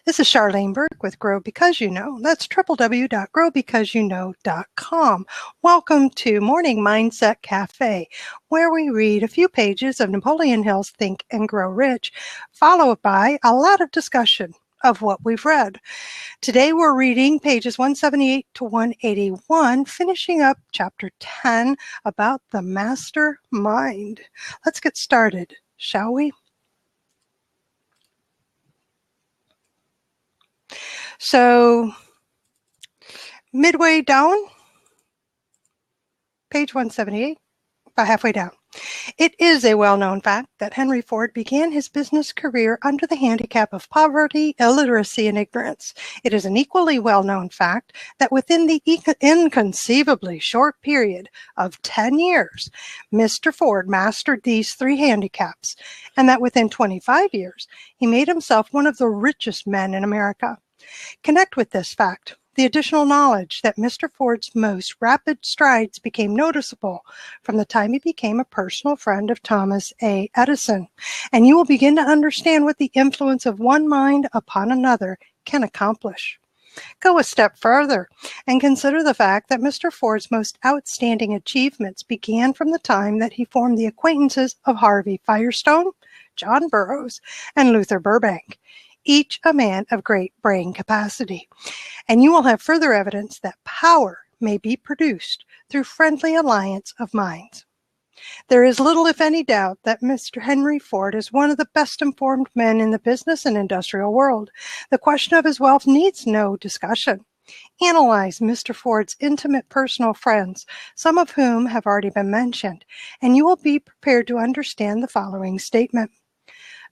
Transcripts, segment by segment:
This is Charlene Burke with Grow Because You Know. That's www.growbecauseyouknow.com. Welcome to Morning Mindset Cafe, where we read a few pages of Napoleon Hill's Think and Grow Rich, followed by a lot of discussion of what we've read. Today we're reading pages 178 to 181, finishing up chapter 10 about the mastermind. Let's get started, shall we? So, midway down, page 178, about halfway down. It is a well-known fact that Henry Ford began his business career under the handicap of poverty, illiteracy, and ignorance. It is an equally well-known fact that within the inconceivably short period of 10 years, Mr. Ford mastered these three handicaps, and that within 25 years, he made himself one of the richest men in America. Connect with this fact the additional knowledge that Mr. Ford's most rapid strides became noticeable from the time he became a personal friend of Thomas A. Edison, and you will begin to understand what the influence of one mind upon another can accomplish. Go a step further and consider the fact that Mr. Ford's most outstanding achievements began from the time that he formed the acquaintances of Harvey Firestone, John Burroughs, and Luther Burbank, each a man of great brain capacity. And you will have further evidence that power may be produced through friendly alliance of minds. There is little, if any, doubt that Mr. Henry Ford is one of the best informed men in the business and industrial world. The question of his wealth needs no discussion. Analyze Mr. Ford's intimate personal friends, some of whom have already been mentioned, and you will be prepared to understand the following statement.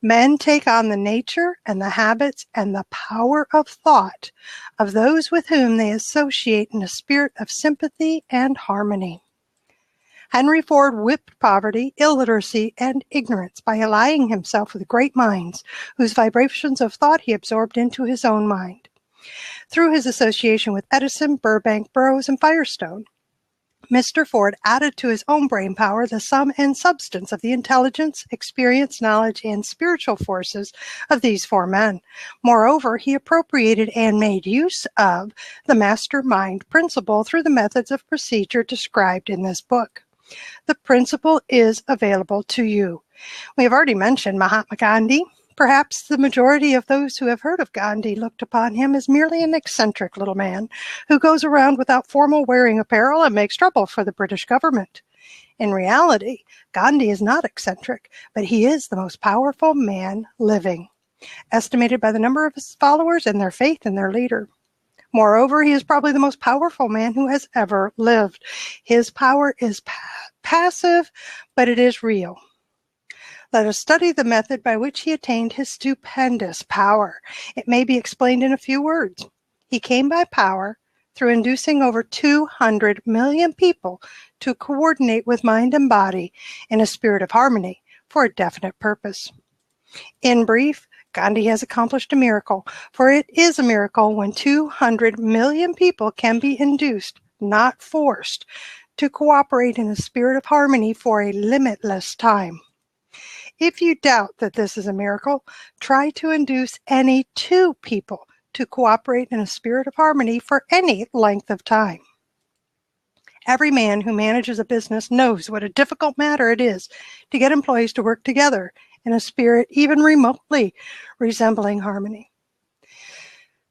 Men take on the nature and the habits and the power of thought of those with whom they associate in a spirit of sympathy and harmony. Henry Ford whipped poverty, illiteracy, and ignorance by allying himself with great minds, whose vibrations of thought he absorbed into his own mind. Through his association with Edison, Burbank, Burroughs, and Firestone, Mr. Ford added to his own brain power the sum and substance of the intelligence, experience, knowledge, and spiritual forces of these four men. Moreover, he appropriated and made use of the mastermind principle through the methods of procedure described in this book. The principle is available to you. We have already mentioned Mahatma Gandhi. Perhaps the majority of those who have heard of Gandhi looked upon him as merely an eccentric little man who goes around without formal wearing apparel and makes trouble for the British government. In reality, Gandhi is not eccentric, but he is the most powerful man living, estimated by the number of his followers and their faith in their leader. Moreover, he is probably the most powerful man who has ever lived. His power is passive, but it is real. Let us study the method by which he attained his stupendous power. It may be explained in a few words. He came by power through inducing over 200 million people to coordinate with mind and body in a spirit of harmony for a definite purpose. In brief, Gandhi has accomplished a miracle, for it is a miracle when 200 million people can be induced, not forced, to cooperate in a spirit of harmony for a limitless time. If you doubt that this is a miracle, try to induce any two people to cooperate in a spirit of harmony for any length of time. Every man who manages a business knows what a difficult matter it is to get employees to work together in a spirit even remotely resembling harmony.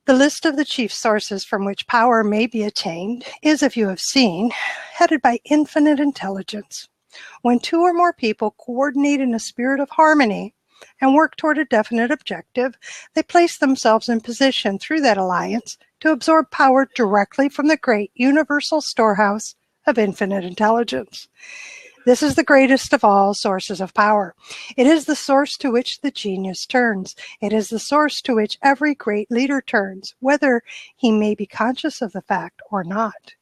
The list of the chief sources from which power may be attained is, if you have seen, headed by infinite intelligence. When two or more people coordinate in a spirit of harmony and work toward a definite objective, they place themselves in position through that alliance to absorb power directly from the great universal storehouse of infinite intelligence. This is the greatest of all sources of power. It is the source to which the genius turns. It is the source to which every great leader turns, whether he may be conscious of the fact or not.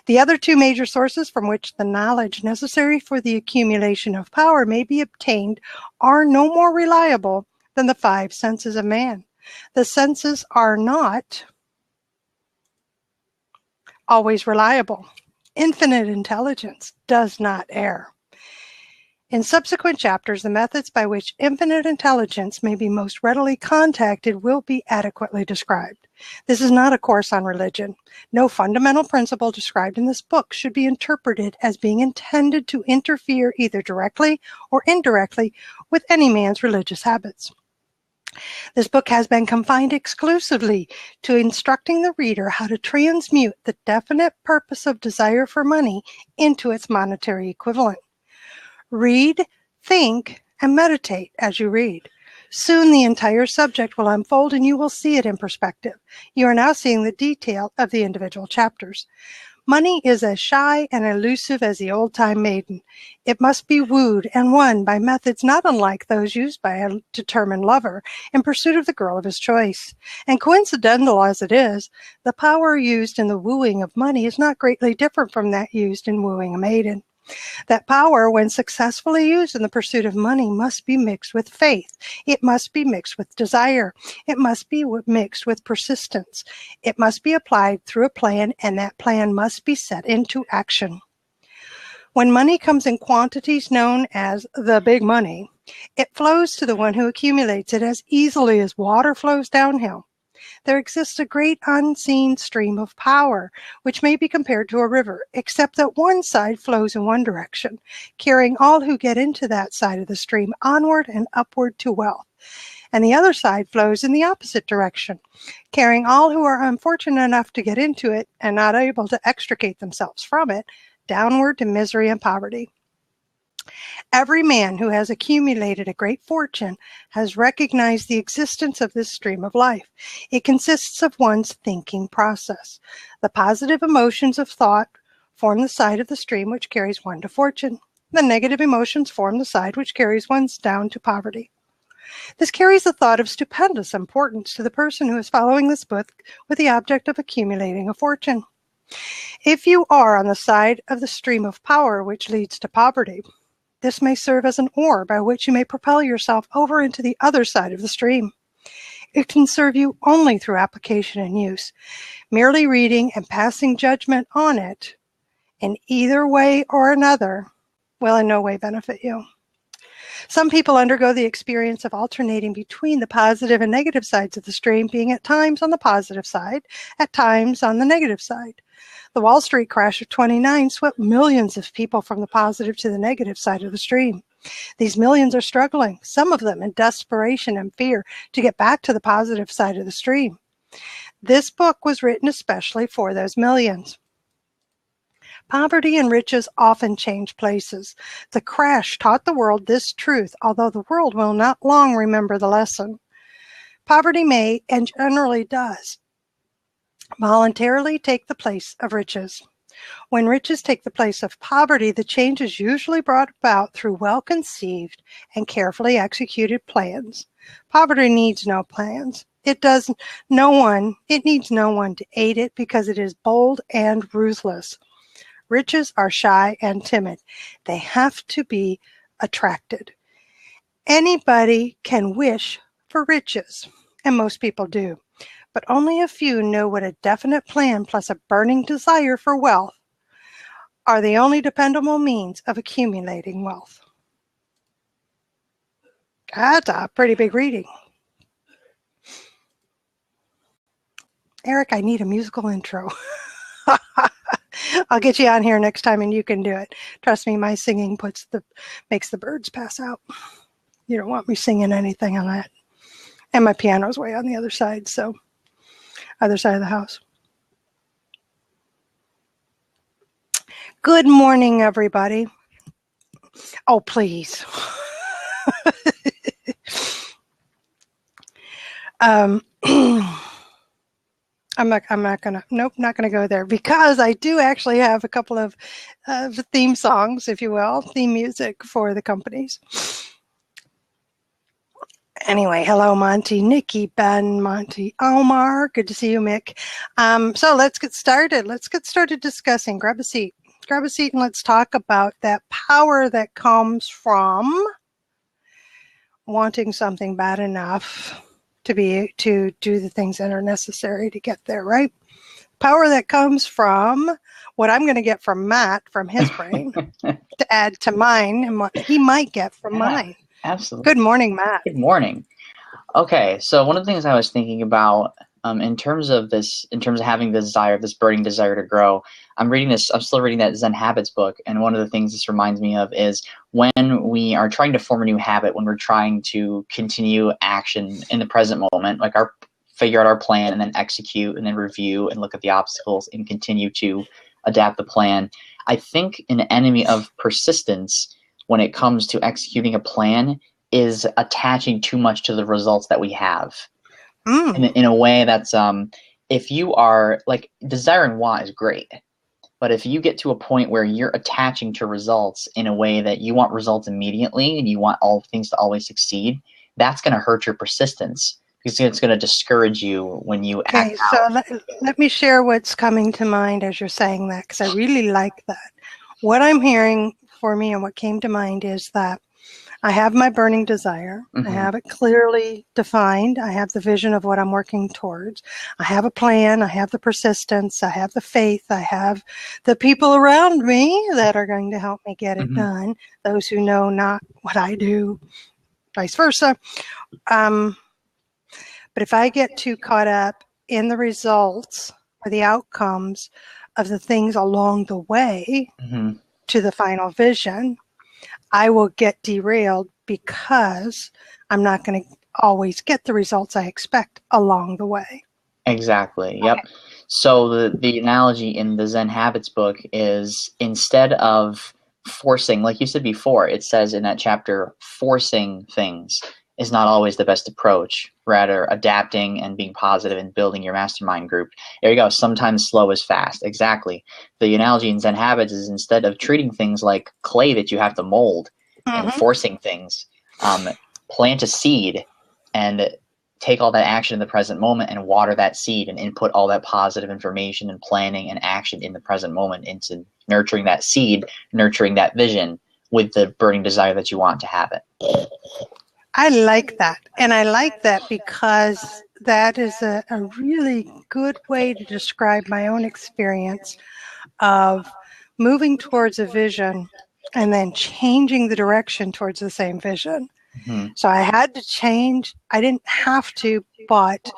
The other two major sources from which the knowledge necessary for the accumulation of power may be obtained are no more reliable than the five senses of man. The senses are not always reliable. Infinite intelligence does not err. In subsequent chapters, the methods by which infinite intelligence may be most readily contacted will be adequately described. This is not a course on religion. No fundamental principle described in this book should be interpreted as being intended to interfere either directly or indirectly with any man's religious habits. This book has been confined exclusively to instructing the reader how to transmute the definite purpose of desire for money into its monetary equivalent. Read, think, and meditate as you read. Soon the entire subject will unfold and you will see it in perspective. You are now seeing the detail of the individual chapters. Money is as shy and elusive as the old-time maiden. It must be wooed and won by methods not unlike those used by a determined lover in pursuit of the girl of his choice. And coincidental as it is, the power used in the wooing of money is not greatly different from that used in wooing a maiden. That power, when successfully used in the pursuit of money, must be mixed with faith. It must be mixed with desire. It must be mixed with persistence. It must be applied through a plan, and that plan must be set into action. When money comes in quantities known as the big money, it flows to the one who accumulates it as easily as water flows downhill. There exists a great unseen stream of power, which may be compared to a river, except that one side flows in one direction, carrying all who get into that side of the stream onward and upward to wealth. And the other side flows in the opposite direction, carrying all who are unfortunate enough to get into it and not able to extricate themselves from it, downward to misery and poverty. Every man who has accumulated a great fortune has recognized the existence of this stream of life. It consists of one's thinking process. The positive emotions of thought form the side of the stream which carries one to fortune. The negative emotions form the side which carries one down to poverty. This carries a thought of stupendous importance to the person who is following this book with the object of accumulating a fortune. If you are on the side of the stream of power which leads to poverty, this may serve as an oar by which you may propel yourself over into the other side of the stream. It can serve you only through application and use. Merely reading and passing judgment on it in either way or another will in no way benefit you. Some people undergo the experience of alternating between the positive and negative sides of the stream, being at times on the positive side, at times on the negative side. The Wall Street crash of '29 swept millions of people from the positive to the negative side of the stream. These millions are struggling, some of them in desperation and fear, to get back to the positive side of the stream. This book was written especially for those millions. Poverty and riches often change places. The crash taught the world this truth, although the world will not long remember the lesson. Poverty may, and generally does, voluntarily take the place of riches. When riches take the place of poverty, the change is usually brought about through well-conceived and carefully executed plans. Poverty needs no plans. It needs no one to aid it because it is bold and ruthless. Riches are shy and timid. They have to be attracted. Anybody can wish for riches, and most people do. But only a few know what a definite plan plus a burning desire for wealth are the only dependable means of accumulating wealth. That's a pretty big reading. Eric, I need a musical intro. I'll get you on here next time and you can do it. Trust me, my singing makes the birds pass out. You don't want me singing anything on that. And my piano's way on the other side, so other side of the house. Good morning, everybody. Oh, please. I'm not gonna go there because I do actually have a couple of theme songs, if you will, theme music for the companies. Anyway, hello, Monty, Nikki, Ben, Monty, Omar. Good to see you, Mick. So let's get started. Let's get started discussing. Grab a seat, and let's talk about that power that comes from wanting something bad enough to do the things that are necessary to get there, right? power that comes from what I'm going to get from Matt, from his brain, to add to mine and what he might get from mine. Absolutely. Good morning, Matt. Good morning. Okay, so one of the things I was thinking about in terms of having the desire, this burning desire to grow, I'm still reading that Zen Habits book, and one of the things this reminds me of is when we are trying to form a new habit, when we're trying to continue action in the present moment, like figure out our plan and then execute and then review and look at the obstacles and continue to adapt the plan. I think an enemy of persistence when it comes to executing a plan is attaching too much to the results that we have. In a way that's if you are like, desire and want is great, but if you get to a point where you're attaching to results in a way that you want results immediately and you want all things to always succeed, that's going to hurt your persistence because it's going to discourage you when you act out. So let me share what's coming to mind as you're saying that, because I really like that. What I'm hearing for me and what came to mind is that I have my burning desire. I have it clearly defined. I have the vision of what I'm working towards. I have a plan. I have the persistence. I have the faith. I have the people around me that are going to help me get it done. Those who know not what I do, vice versa. But if I get too caught up in the results or the outcomes of the things along the way to the final vision, I will get derailed because I'm not going to always get the results I expect along the way. Exactly. Yep. Okay. So the analogy in the Zen Habits book is, instead of forcing, like you said before, it says in that chapter, forcing things is not always the best approach. Rather, adapting and being positive and building your mastermind group. There you go. Sometimes slow is fast. Exactly. The analogy in Zen Habits is, instead of treating things like clay that you have to mold and forcing things, plant a seed and take all that action in the present moment and water that seed and input all that positive information and planning and action in the present moment into nurturing that seed, nurturing that vision with the burning desire that you want to have it. I like that. And I like that because that is a really good way to describe my own experience of moving towards a vision and then changing the direction towards the same vision. So I had to change. I didn't have to, but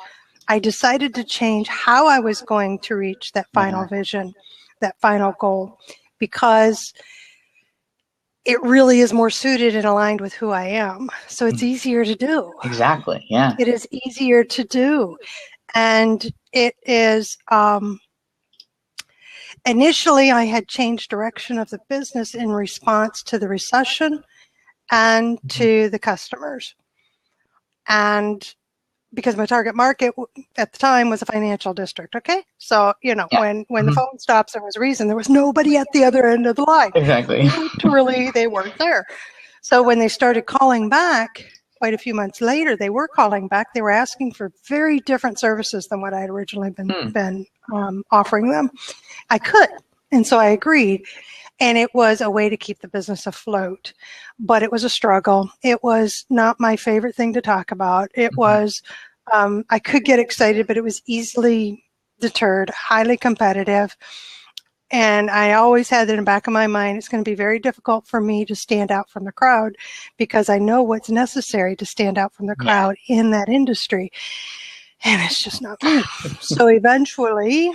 I decided to change how I was going to reach that final vision, that final goal, because it really is more suited and aligned with who I am. So it's easier to do. Exactly. Yeah. It is easier to do. And it is, initially I had changed direction of the business in response to the recession and to the customers. And because my target market at the time was a financial district, okay? So, you know, when the phone stops, there was a reason. There was nobody at the other end of the line. Exactly. Literally, they weren't there. So when they started calling back, quite a few months later, they were calling back. They were asking for very different services than what I had originally been offering them. I could, and so I agreed. And it was a way to keep the business afloat. But it was a struggle. It was not my favorite thing to talk about. It was, I could get excited, but it was easily deterred, highly competitive. And I always had that in the back of my mind, it's going to be very difficult for me to stand out from the crowd because I know what's necessary to stand out from the crowd in that industry. And it's just not me. So eventually,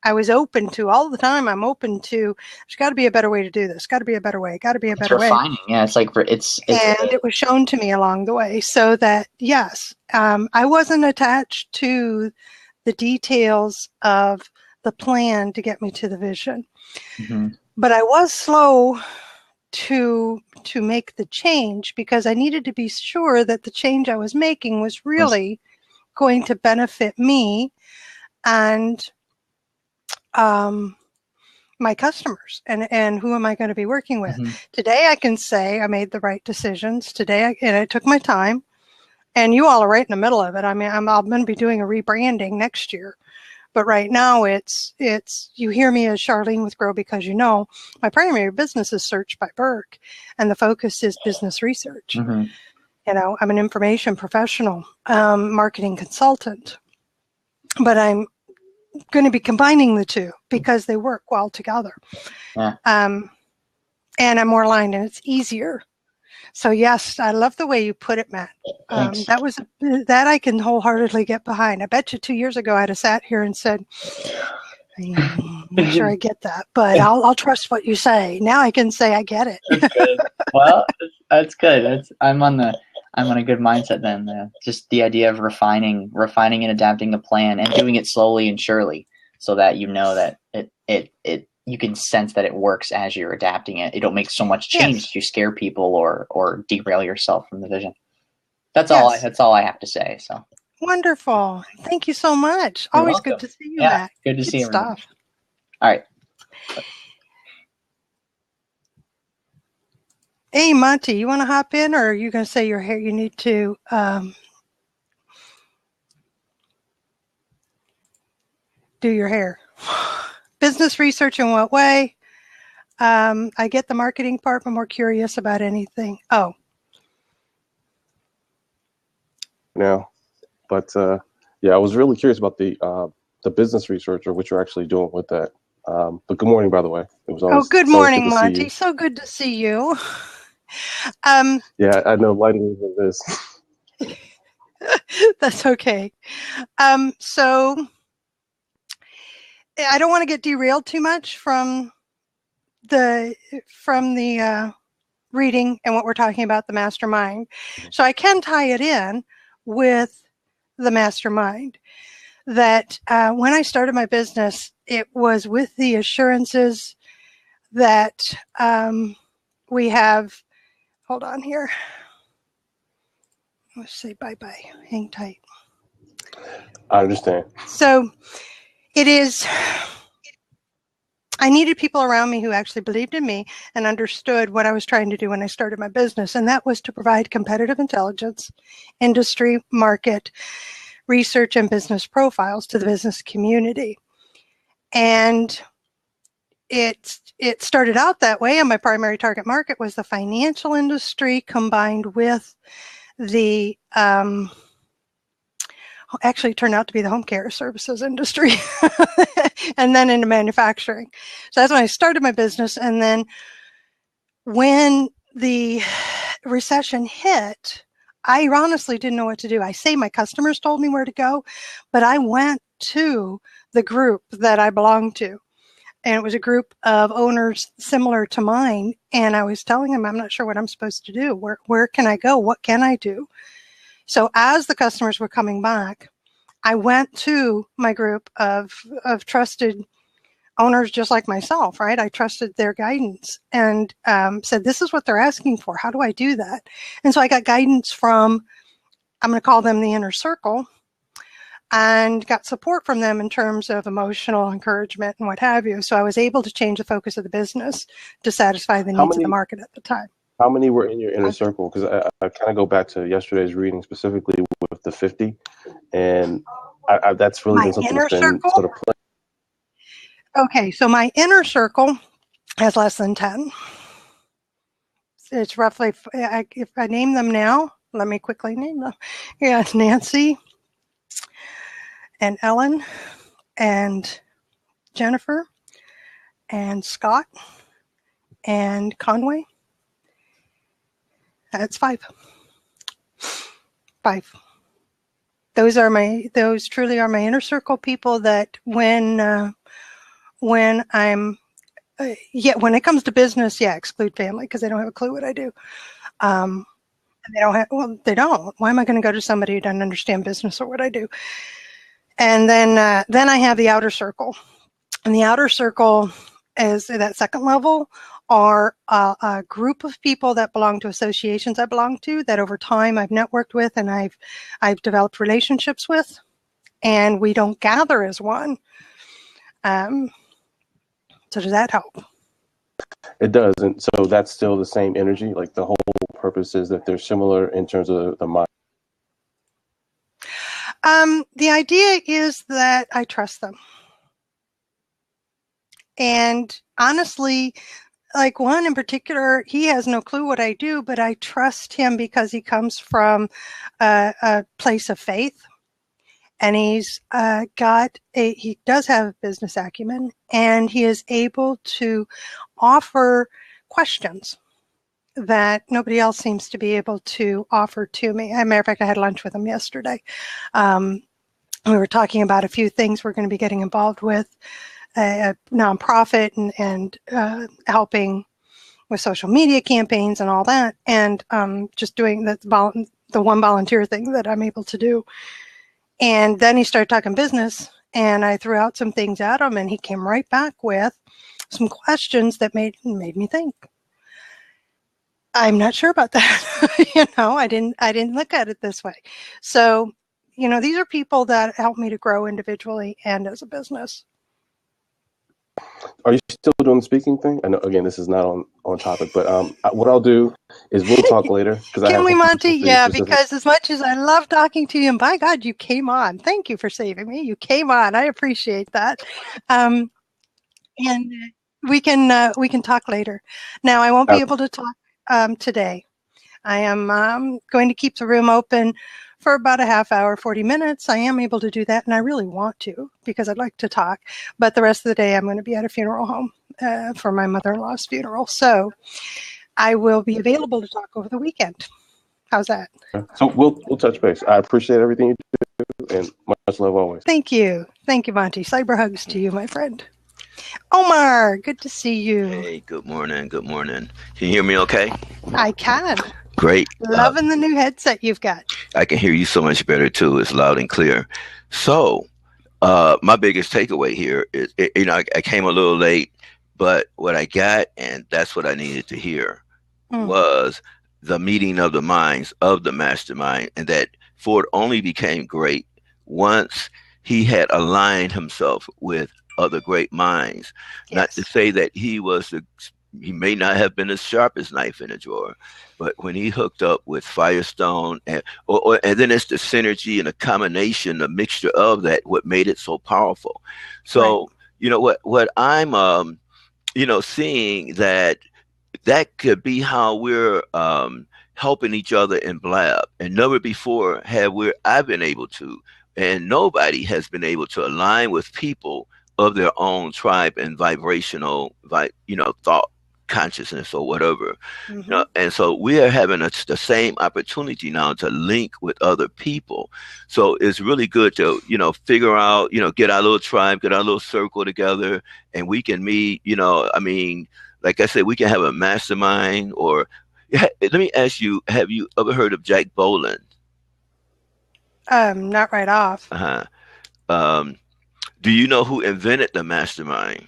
I was open to, all the time, I'm open to, there's got to be a better way to do this. Got to be a better way. Got to be a better way. Refining. Yeah, it's like, it's and it was shown to me along the way. So that, yes, I wasn't attached to the details of the plan to get me to the vision. But I was slow to make the change because I needed to be sure that the change I was making was really going to benefit me and my customers and who am I going to be working with. Today I can say I made the right decisions. Today I took my time, and you all are right in the middle of it. I mean, I'm going to be doing a rebranding next year, but right now it's you hear me as Charlene with Grow Because You Know. My primary business is Search by Burke, and the focus is business research. You know, I'm an information professional, marketing consultant, but I'm going to be combining the two because they work well together. Yeah. And I'm more aligned and it's easier. So yes, I love the way you put it, Matt. That I can wholeheartedly get behind. I bet you 2 years ago I'd have sat here and said, I'm not sure I get that, but I'll trust what you say. Now I can say I get it. That's good. Well, that's good. I'm on a good mindset then. Just the idea of refining and adapting a plan and doing it slowly and surely, so that you know that it you can sense that it works as you're adapting it. You don't make so much change to scare people or derail yourself from the vision. That's all I have to say. So wonderful. Thank you so much. You're Always welcome. good to see you, Yeah, Matt. good to see you. Stuff. All right. Hey, Monty, you want to hop in, or are you going to say your hair? You need to do your hair. Business research in what way? I get the marketing part, but more curious about anything. Oh. Now, but yeah, I was really curious about the business research or what you're actually doing with that. But good morning, by the way. It was always, good morning, Monty. So good to see you. Yeah, I know lighting is this. That's okay. So I don't want to get derailed too much from the reading and what we're talking about, the mastermind. So I can tie it in with the mastermind that when I started my business, it was with the assurances that we have, hold on here. Let's say bye-bye, hang tight. I understand. So it is, I needed people around me who actually believed in me and understood what I was trying to do when I started my business. And that was to provide competitive intelligence, industry, market, research, and business profiles to the business community. And it started out that way, and my primary target market was the financial industry combined with the actually turned out to be the home care services industry and then into manufacturing. So that's when I started my business. And then when the recession hit, I honestly didn't know what to do. I say my customers told me where to go, but I went to the group that I belonged to. And it was a group of owners similar to mine. And I was telling them, I'm not sure what I'm supposed to do. Where can I go? What can I do? So as the customers were coming back, I went to my group of trusted owners just like myself, right? I trusted their guidance and said, this is what they're asking for. How do I do that? And so I got guidance from, I'm going to call them the inner circle, and got support from them in terms of emotional encouragement and what have you. So I was able to change the focus of the business to satisfy the needs of the market at the time. How many were in your inner circle? Because I kind of go back to yesterday's reading specifically with the 50, and that's really been something that's been sort of playing. Okay, so my inner circle has less than 10. It's roughly, if I name them now, let me quickly name them. Yeah, it's Nancy and Ellen and Jennifer and Scott and Conway. That's 5. Those truly are my inner circle people that when I'm, when it comes to business, exclude family because they don't have a clue what I do. They don't. Why am I going to go to somebody who doesn't understand business or what I do? And then I have the outer circle, and the outer circle is that second level are a group of people that belong to associations I belong to that over time I've networked with and I've developed relationships with, and we don't gather as one. So does that help? It does. And so that's still the same energy, like the whole purpose is that they're similar in terms of the mind. The idea is that I trust them. And honestly, like one in particular, he has no clue what I do, but I trust him because he comes from a place of faith. and he does have business acumen, and he is able to offer questions that nobody else seems to be able to offer to me. As a matter of fact, I had lunch with him yesterday. We were talking about a few things we're going to be getting involved with, a nonprofit and helping with social media campaigns and all that, and just doing the one volunteer thing that I'm able to do. And then he started talking business, and I threw out some things at him, and he came right back with some questions that made me think. I'm not sure about that. I didn't look at it this way. So, these are people that help me to grow individually and as a business. Are you still doing the speaking thing? I know, again, this is not on topic, but what I'll do is we'll talk later. Can we, Monty? Yeah, because as much as I love talking to you, and by God, you came on. Thank you for saving me. You came on. I appreciate that. And we can talk later. Now, I won't be able to talk today. I am going to keep the room open for about a half hour, 40 minutes. I am able to do that, and I really want to because I'd like to talk. But the rest of the day, I'm going to be at a funeral home for my mother-in-law's funeral. So I will be available to talk over the weekend. How's that? So we'll touch base. I appreciate everything you do, and much love always. Thank you. Thank you, Monty. Cyber hugs to you, my friend. Omar, good to see you. Hey, good morning. Good morning. Can you hear me okay? I can. Great. Loving the new headset you've got. I can hear you so much better too. It's loud and clear. So my biggest takeaway here is, I came a little late, but what I got, and that's what I needed to hear, was the meeting of the minds of the mastermind, and that Ford only became great once he had aligned himself with other great minds. Yes. Not to say that he may not have been the sharpest knife in a drawer, but when he hooked up with Firestone, and then it's the synergy and the combination, the mixture of that, what made it so powerful. So, right. What I'm, seeing that could be how we're helping each other in Blab, and never before I've been able to, and nobody has been able to align with people of their own tribe and vibrational, thought consciousness or whatever. And so we are having the same opportunity now to link with other people. So it's really good to, figure out, get our little tribe, get our little circle together, and we can meet, like I said, we can have a mastermind. Or let me ask you, have you ever heard of Jack Boland? Not right off. Do you know who invented the mastermind?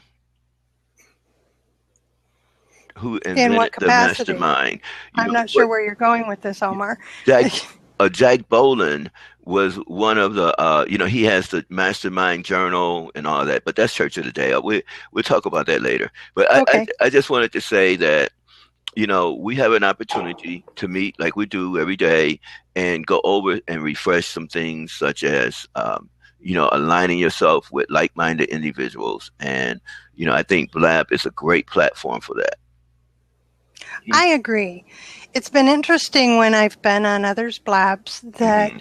Who invented the mastermind? I'm not sure where you're going with this, Omar. Jack Boland was one of the, he has the Mastermind Journal and all that, but that's Church of the Day. We'll talk about that later. But okay. I just wanted to say that, we have an opportunity to meet like we do every day and go over and refresh some things such as, aligning yourself with like-minded individuals. And, I think Blab is a great platform for that. I agree. It's been interesting when I've been on others' Blabs that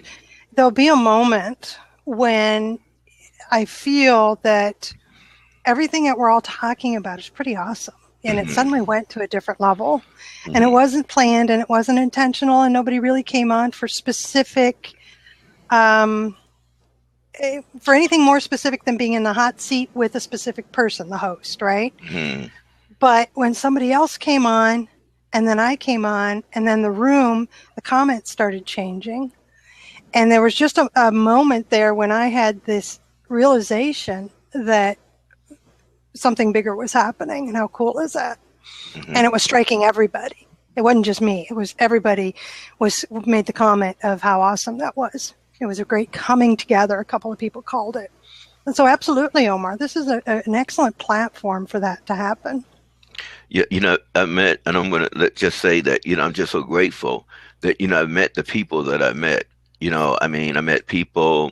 there'll be a moment when I feel that everything that we're all talking about is pretty awesome. And it suddenly went to a different level. And it wasn't planned and it wasn't intentional, and nobody really came on for specific, for anything more specific than being in the hot seat with a specific person, the host, right? But when somebody else came on, and then I came on, and then the comments started changing. And there was just a moment there when I had this realization that something bigger was happening. And how cool is that? And it was striking everybody. It wasn't just me. It was everybody made the comment of how awesome that was. It was a great coming together. A couple of people called it. And so absolutely, Omar, this is an excellent platform for that to happen. Yeah, I met, and I'm going to just say that, I'm just so grateful that, I've met the people that I met. I met people,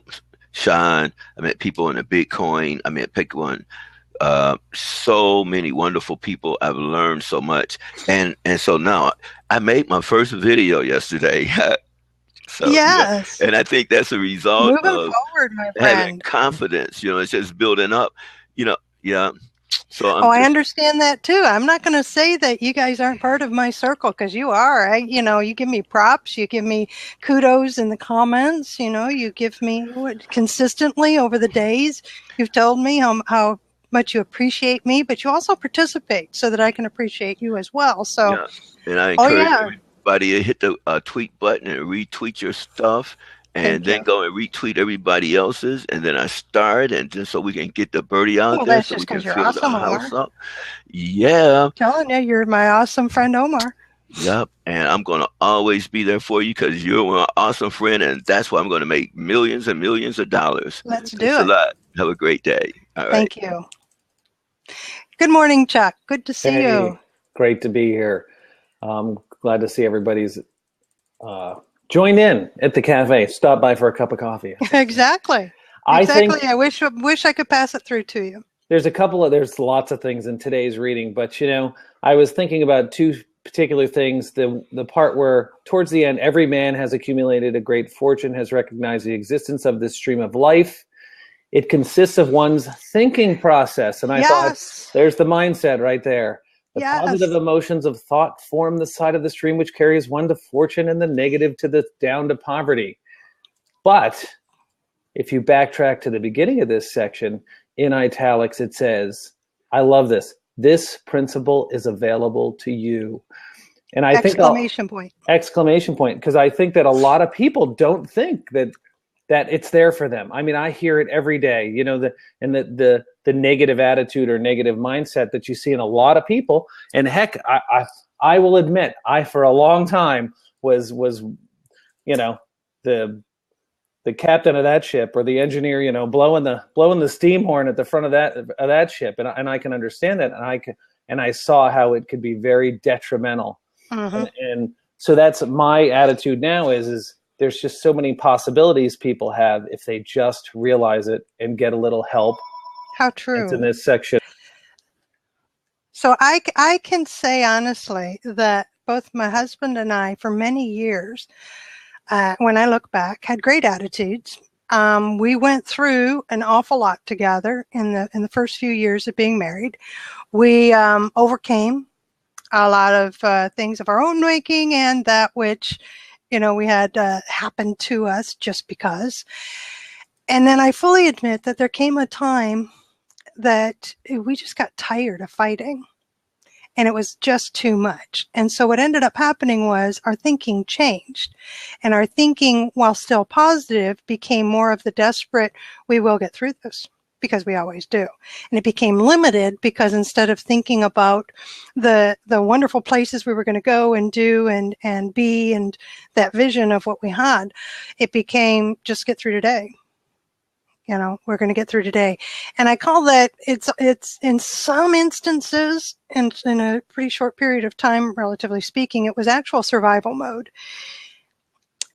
Sean, I met people in the Bitcoin, I met people in so many wonderful people. I've learned so much. And so now I made my first video yesterday. So, Yes. and I think that's a result Moving of forward, my having friend. confidence. It's just building up. Yeah. So I understand that too. I'm not going to say that you guys aren't part of my circle, because you are. You give me props, you give me kudos in the comments. You give me consistently over the days. You've told me how much you appreciate me, but you also participate so that I can appreciate you as well. So, yeah, and I encourage everybody to hit the tweet button and retweet your stuff. And then go and retweet everybody else's, and then I start, and just so we can get the birdie out there, so we can fill the house up. Yeah. Telling you, you're my awesome friend, Omar. Yep, and I'm going to always be there for you because you're an awesome friend, and that's why I'm going to make millions and millions of dollars. Let's do Thanks it. a lot. Have a great day. All right. Thank you. Good morning, Chuck. Good to see you. Great to be here. Glad to see everybody's joined in at the cafe. Stop by for a cup of coffee. Exactly. I wish I could pass it through to you. There's lots of things in today's reading, but I was thinking about two particular things. The part where towards the end, every man has accumulated a great fortune, has recognized the existence of this stream of life. It consists of one's thinking process. And I thought, there's the mindset right there. The positive emotions of thought form the side of the stream which carries one to fortune, and the negative down to poverty. But if you backtrack to the beginning of this section, in italics, it says, I love this. This principle is available to you. And I think exclamation point, because I think that a lot of people don't think that it's there for them. I mean, I hear it every day, the negative attitude or negative mindset that you see in a lot of people. And heck, I will admit, I for a long time was the captain of that ship, or the engineer, blowing the steam horn at the front of that ship, and I can understand that, and I saw how it could be very detrimental, and so that's my attitude now. Is there's just so many possibilities people have if they just realize it and get a little help. How true. It's in this section. So I can say honestly that both my husband and I, for many years, when I look back, had great attitudes. We went through an awful lot together in the first few years of being married. We overcame a lot of things of our own making, and that which we had happened to us just because. And then I fully admit that there came a time that we just got tired of fighting. And it was just too much. And so what ended up happening was our thinking changed. And our thinking, while still positive, became more of the desperate, we will get through this, because we always do. And it became limited because instead of thinking about the wonderful places we were going to go and do and be, and that vision of what we had, it became just get through today. We're going to get through today. And I call that, it's in some instances, and in a pretty short period of time, relatively speaking, it was actual survival mode.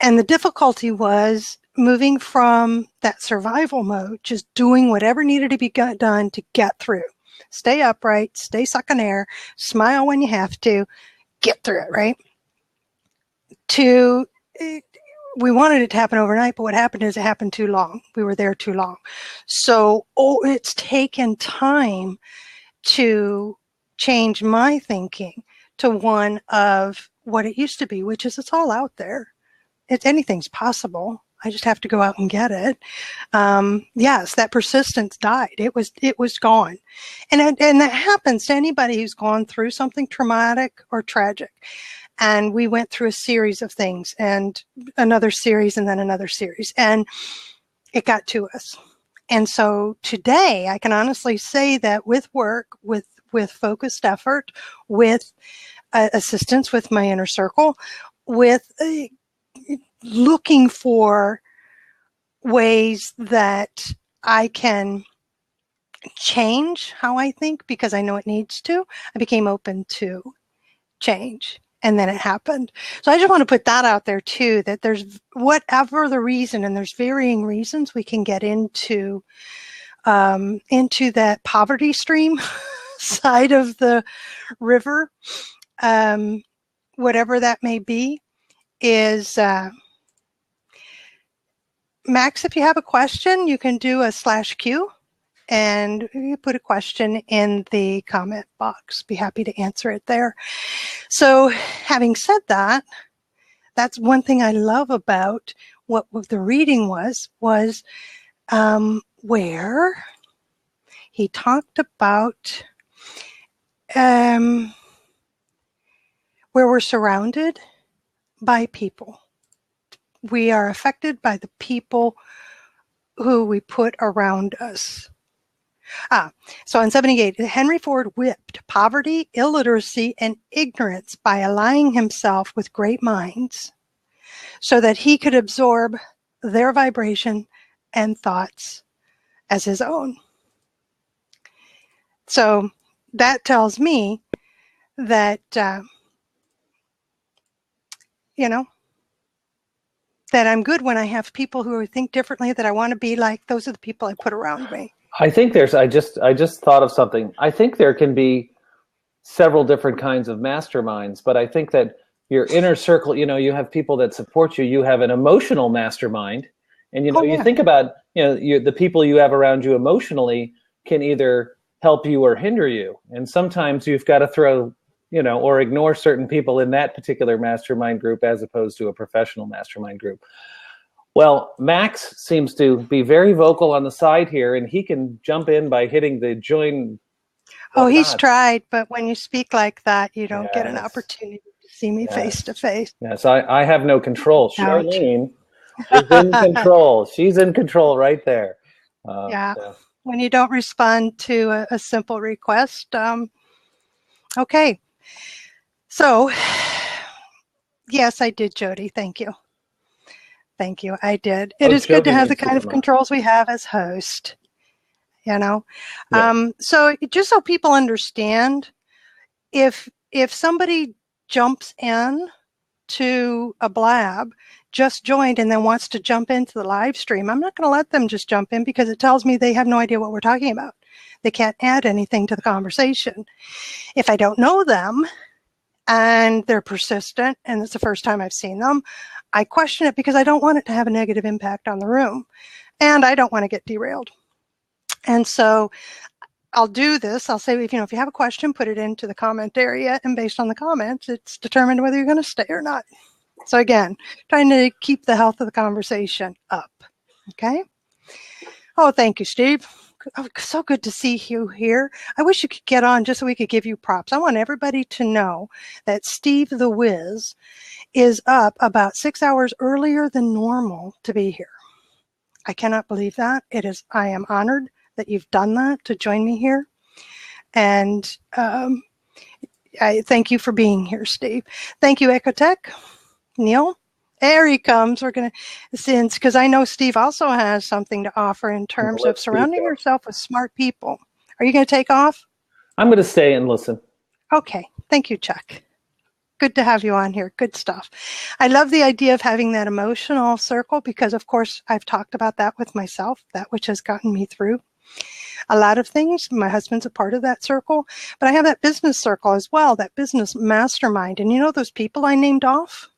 And the difficulty was moving from that survival mode, just doing whatever needed to be done to get through. Stay upright, stay sucking air, smile when you have to, get through it, right? We wanted it to happen overnight, but what happened is it happened too long. We were there too long. So it's taken time to change my thinking to one of what it used to be, which is it's all out there. Anything's possible. I just have to go out and get it. Yes, that persistence died. It was gone. And that happens to anybody who's gone through something traumatic or tragic. And we went through a series of things, and another series, and then another series, and it got to us. And so today I can honestly say that with work, with focused effort, with assistance with my inner circle, with looking for ways that I can change how I think, because I know it needs to, I became open to change. And then it happened. So I just want to put that out there too, that there's whatever the reason, and there's varying reasons we can get into that poverty stream side of the river, whatever that may be, is Max, if you have a question, you can do a /Q and you put a question in the comment box. Be happy to answer it there. So having said that, that's one thing I love about what the reading was where he talked about where we're surrounded by people. We are affected by the people who we put around us. So in 78, Henry Ford whipped poverty, illiteracy, and ignorance by aligning himself with great minds so that he could absorb their vibration and thoughts as his own. So that tells me that, that I'm good when I have people who think differently, that I want to be like. Those are the people I put around me. I think I just thought of something. I think there can be several different kinds of masterminds, but I think that your inner circle, you have people that support you. You have an emotional mastermind, and you think about, the people you have around you emotionally can either help you or hinder you. And sometimes you've got to throw, or ignore certain people in that particular mastermind group as opposed to a professional mastermind group. Well, Max seems to be very vocal on the side here, and he can jump in by hitting the join. Oh, he's tried, but when you speak like that, you don't get an opportunity to see me face to face. Yes, I have no control. Charlene is in control. She's in control right there. When you don't respond to a simple request. Okay. So, yes, I did, Jody. Thank you. Thank you. I did. It is good to have the kind of controls we have as host, So just so people understand, if somebody jumps in to a blab, just joined and then wants to jump into the live stream, I'm not going to let them just jump in because it tells me they have no idea what we're talking about. They can't add anything to the conversation. If I don't know them and they're persistent and it's the first time I've seen them, I question it because I don't want it to have a negative impact on the room and I don't want to get derailed. And so I'll do this. I'll say, if you have a question, put it into the comment area, and based on the comments, it's determined whether you're going to stay or not. So again, trying to keep the health of the conversation up. Okay. Oh, thank you, Steve. Oh, so good to see you here. I wish you could get on just so we could give you props. I want everybody to know that Steve the Wiz is up about 6 hours earlier than normal to be here. I cannot believe that. I am honored that you've done that to join me here. And I thank you for being here, Steve. Thank you, Ecotech. Neil, there he comes. We're going to, because I know Steve also has something to offer in terms of surrounding yourself with smart people. Are you going to take off? I'm going to stay and listen. Okay. Thank you, Chuck. Good to have you on here. Good stuff. I love the idea of having that emotional circle because, of course, I've talked about that with myself, that which has gotten me through a lot of things. My husband's a part of that circle, but I have that business circle as well, that business mastermind. And those people I named off,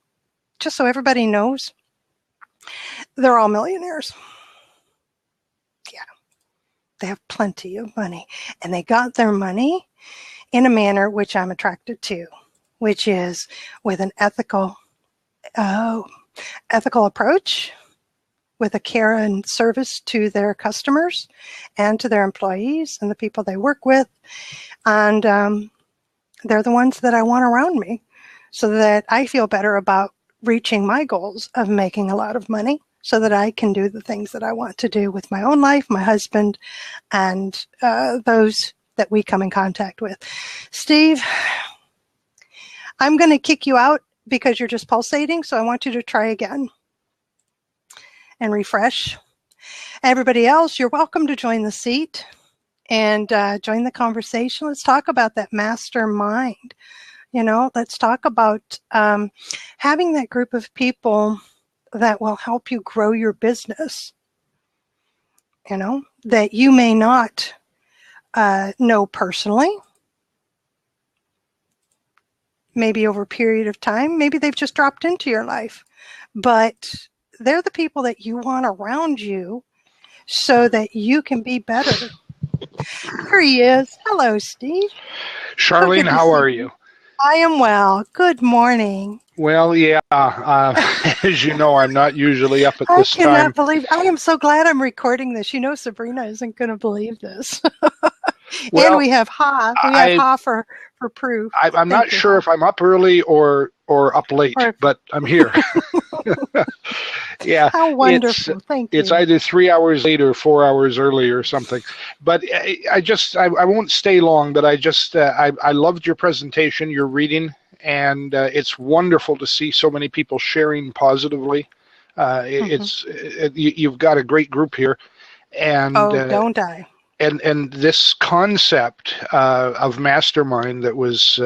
just so everybody knows, they're all millionaires. Yeah. They have plenty of money, and they got their money in a manner which I'm attracted to, which is with an ethical approach, with a care and service to their customers and to their employees and the people they work with. And they're the ones that I want around me so that I feel better about reaching my goals of making a lot of money so that I can do the things that I want to do with my own life, my husband, and those that we come in contact with. Steve, I'm going to kick you out because you're just pulsating, so I want you to try again and refresh. Everybody else, you're welcome to join the seat and join the conversation. Let's talk about that mastermind. Let's talk about having that group of people that will help you grow your business, that you may not know personally, maybe over a period of time, maybe they've just dropped into your life, but They're the people that you want around you so that you can be better. Here he is. Hello, Steve. Charlene, how are you? I am well. Good morning. Well, yeah. As you know, I'm not usually up at this time. I cannot believe. I am so glad I'm recording this. You know, Sabrina isn't going to believe this. Well, and we have Ha. We have Ha for proof. I'm not sure if I'm up early or up late, but I'm here. Yeah. How wonderful. Thank you. It's either 3 hours late or 4 hours early or something. But I won't stay long, but I loved your presentation, your reading, and it's wonderful to see so many people sharing positively. You've got a great group here. And don't I? And this concept of Mastermind that was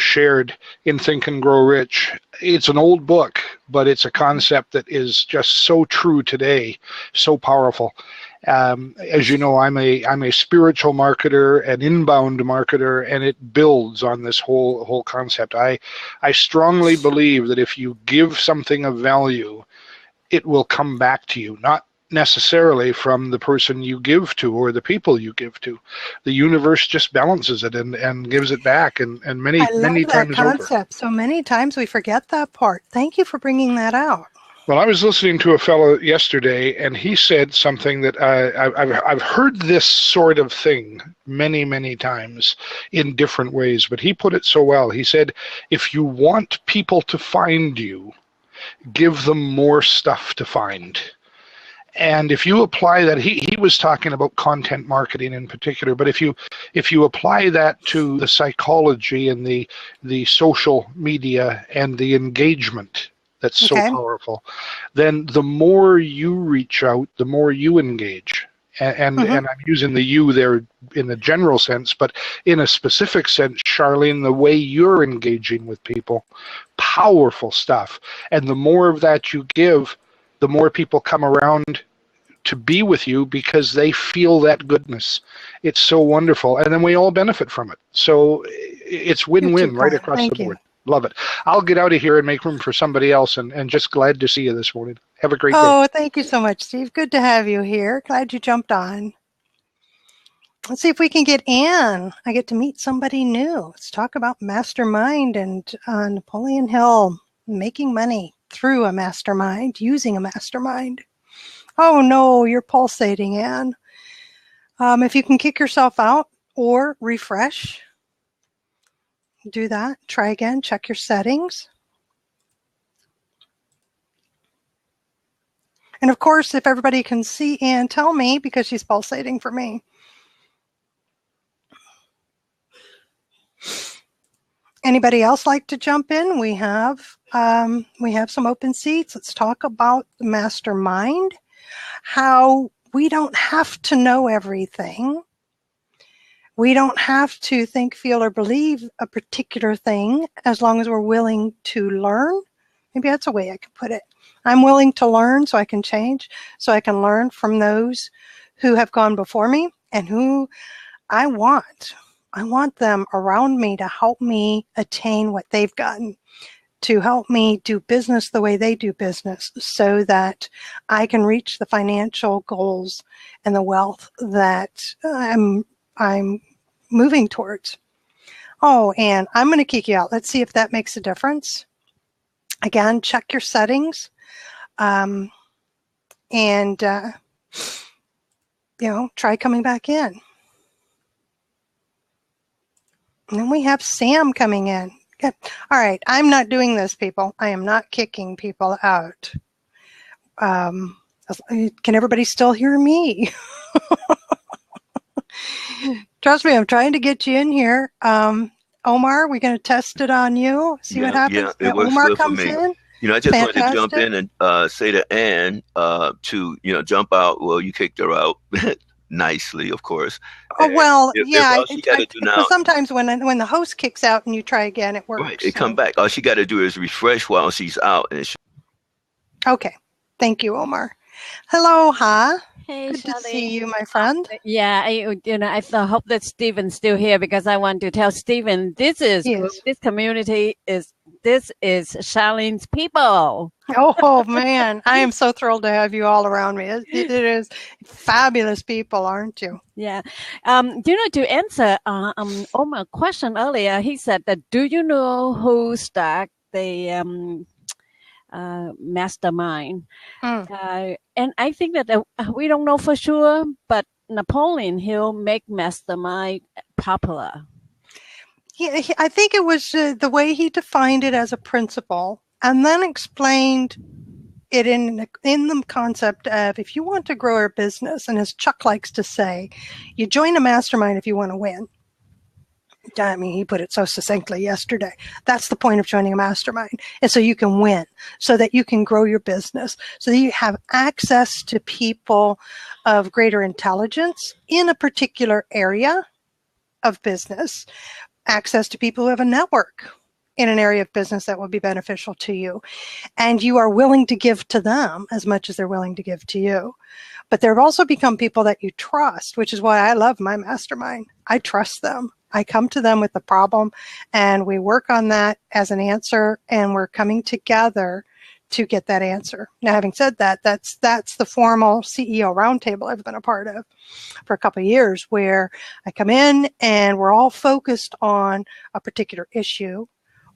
shared in Think and Grow Rich, it's an old book, but it's a concept that is just so true today, so powerful. As you know, I'm a spiritual marketer, an inbound marketer, and it builds on this whole concept. I strongly believe that if you give something of value, it will come back to you, not necessarily from the person you give to or the people you give to. The universe just balances it and gives it back, and many times over. I love that concept. So many times we forget that part. Thank you for bringing that out. Well, I was listening to a fellow yesterday, and he said something that I've heard this sort of thing many times in different ways, but he put it so well. He said, if you want people to find you, give them more stuff to find. And if you apply that, he was talking about content marketing in particular, but if you apply that to the psychology and the social media and the engagement that's so powerful, then the more you reach out, the more you engage. And I'm using the you there in the general sense, but in a specific sense, Charlene, the way you're engaging with people, powerful stuff. And the more of that you give, the more people come around to be with you because they feel that goodness. It's so wonderful. And then we all benefit from it. So it's win-win right across the board. Love it. I'll get out of here and make room for somebody else, and just glad to see you this morning. Have a great day. Oh, thank you so much, Steve. Good to have you here. Glad you jumped on. Let's see if we can get Ann. I get to meet somebody new. Let's talk about Mastermind and Napoleon Hill, making money through a mastermind, using a mastermind. Oh no, you're pulsating, Ann. If you can kick yourself out or refresh, do that. Try again, check your settings. And of course, if everybody can see Ann, tell me, because she's pulsating for me. Anybody else like to jump in? We have some open seats. Let's talk about the mastermind, how we don't have to know everything. We don't have to think, feel, or believe a particular thing as long as we're willing to learn. Maybe that's a way I could put it. I'm willing to learn so I can change, so I can learn from those who have gone before me and who I want. I want them around me to help me attain what they've gotten, to help me do business the way they do business so that I can reach the financial goals and the wealth that I'm moving towards. Oh, and I'm going to kick you out. Let's see if that makes a difference. Again, check your settings. Try coming back in. And then we have Sam coming in. Okay. All right, I'm not doing this, people. I am not kicking people out. Can everybody still hear me? Trust me, I'm trying to get you in here. Omar, we're going to test it on you. See what happens. Yeah, it works Omar good comes for me. in. I just wanted to jump in and say to Ann to jump out. Well, you kicked her out nicely, of course. Oh well, Sometimes when the host kicks out and you try again, it works. Right, it come back. All she got to do is refresh while she's out. Okay, thank you, Omar. Hello, Ha. Hey, good Shelley. to see you, my friend. Yeah, I hope that Stephen's still here because I want to tell Stephen this community is this is Charlene's people. Oh man, I am so thrilled to have you all around me. It is fabulous people, aren't you? Yeah. To answer Omar's question earlier, he said that, do you know who started the mastermind? And I think that we don't know for sure, but Napoleon Hill make mastermind popular. Yeah, I think it was the way he defined it as a principle, and then explained it in the concept of, if you want to grow your business, and as Chuck likes to say, you join a mastermind if you want to win. I mean, he put it so succinctly yesterday. That's the point of joining a mastermind, and so you can win, so that you can grow your business, so that you have access to people of greater intelligence in a particular area of business, access to people who have a network in an area of business that will be beneficial to you, and you are willing to give to them as much as they're willing to give to you. But there have also become people that you trust, which is why I love my mastermind. I trust them. I come to them with the problem, and we work on that as an answer, and we're coming together to get that answer. Now, having said that, that's the formal CEO roundtable I've been a part of for a couple of years, where I come in and we're all focused on a particular issue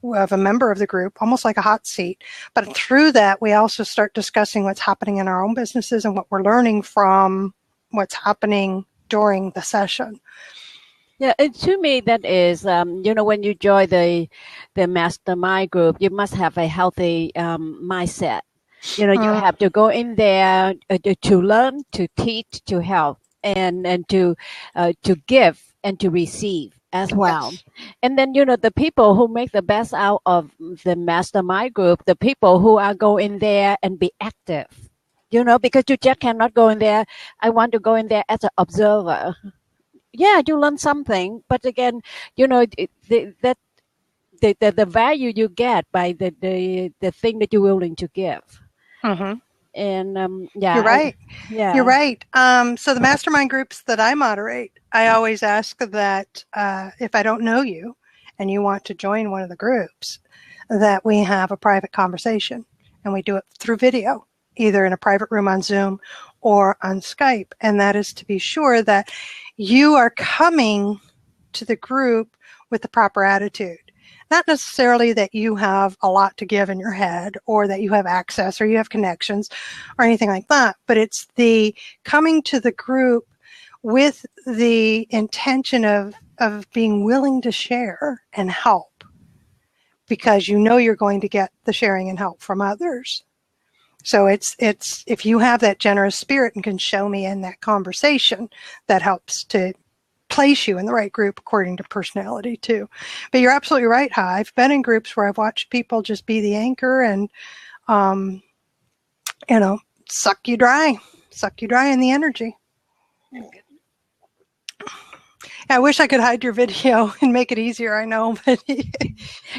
of a member of the group, almost like a hot seat. But through that, we also start discussing what's happening in our own businesses and what we're learning from what's happening during the session. Yeah, and to me, that is, when you join the mastermind group, you must have a healthy mindset. You have to go in there to learn, to teach, to help, and to give and to receive as well. Yes. And then, the people who make the best out of the mastermind group, the people who are go in there and be active, because you just cannot go in there. I want to go in there as an observer. Yeah, you learn something, but again, the value you get by the thing that you're willing to give. Mm-hmm. And you're right. You're right. So the mastermind groups that I moderate, I always ask that if I don't know you and you want to join one of the groups, that we have a private conversation, and we do it through video, either in a private room on Zoom or on Skype. And that is to be sure that you are coming to the group with the proper attitude. Not necessarily that you have a lot to give in your head, or that you have access, or you have connections, or anything like that, but it's the coming to the group with the intention of being willing to share and help, because you're going to get the sharing and help from others. So it's if you have that generous spirit and can show me in that conversation, that helps to place you in the right group according to personality too. But you're absolutely right, Ha. I've been in groups where I've watched people just be the anchor and, suck you dry in the energy. I wish I could hide your video and make it easier. I know, but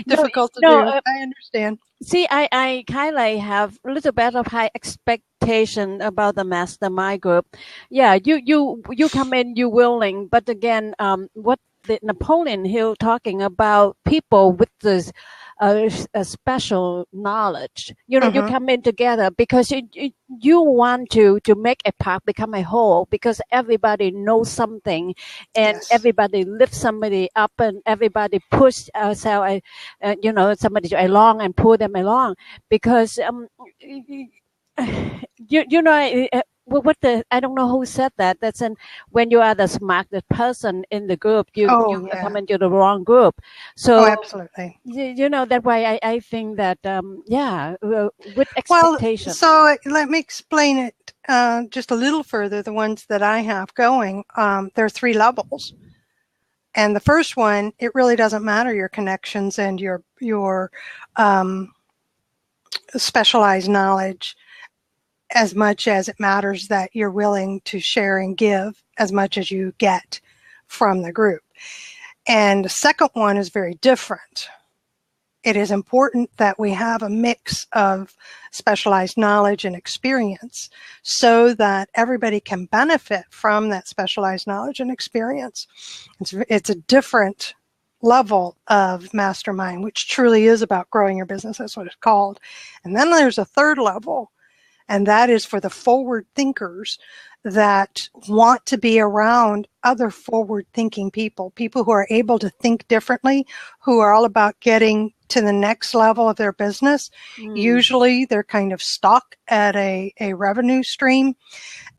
difficult to do. I understand. See, I kind of have a little bit of high expectation about the mastermind group. Yeah, you come in, you're willing, but again, what the Napoleon Hill talking about, people with this a special knowledge. You come in together because you want to make a part become a whole, because everybody knows something, and everybody lifts somebody up, and everybody push somebody along and pull them along, because I don't know who said that. That's when you are the smartest person in the group, you come into the wrong group. So absolutely. That way I think that with expectation. Well, so let me explain it just a little further. The ones that I have going, there are 3 levels. And the first one, it really doesn't matter your connections and your specialized knowledge, as much as it matters that you're willing to share and give as much as you get from the group. And the second one is very different. It is important that we have a mix of specialized knowledge and experience, so that everybody can benefit from that specialized knowledge and experience. It's a different level of Mastermind, which truly is about growing your business. That's what it's called. And then there's a third level, and that is for the forward thinkers that want to be around other forward thinking people who are able to think differently, who are all about getting to the next level of their business. Usually they're kind of stuck at a revenue stream,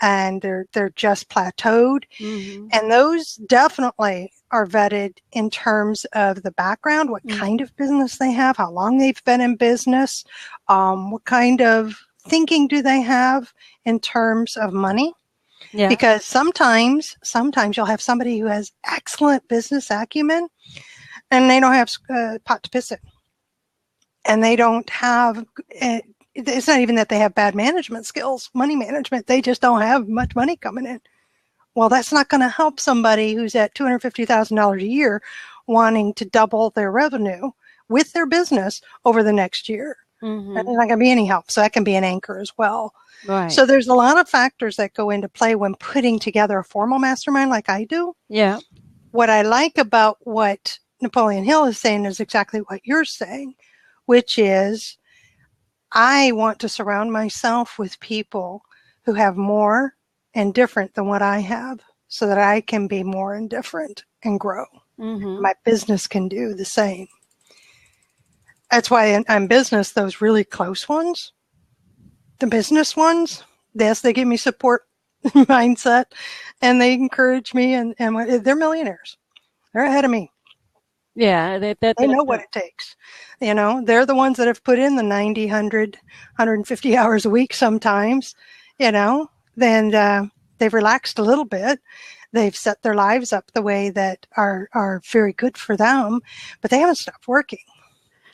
and they're just plateaued. And those definitely are vetted in terms of the background, what kind of business they have, how long they've been in business, what kind of thinking do they have in terms of money. Yeah. Because sometimes you'll have somebody who has excellent business acumen and they don't have a pot to piss in. And they don't have, it's not even that they have bad management skills, money management, they just don't have much money coming in. Well, that's not going to help somebody who's at $250,000 a year wanting to double their revenue with their business over the next year. That's not going to be any help. So that can be an anchor as well. Right. So there's a lot of factors that go into play when putting together a formal mastermind like I do. Yeah. What I like about what Napoleon Hill is saying is exactly what you're saying, which is I want to surround myself with people who have more and different than what I have so that I can be more and different and grow. My business can do the same. That's why in business, those really close ones, the business ones, yes, they give me support mindset and they encourage me and they're millionaires. They're ahead of me. Yeah. They know what it takes. You know, they're the ones that have put in the 90, 100, 150 hours a week sometimes, you know, then they've relaxed a little bit. They've set their lives up the way that are very good for them, but they haven't stopped working.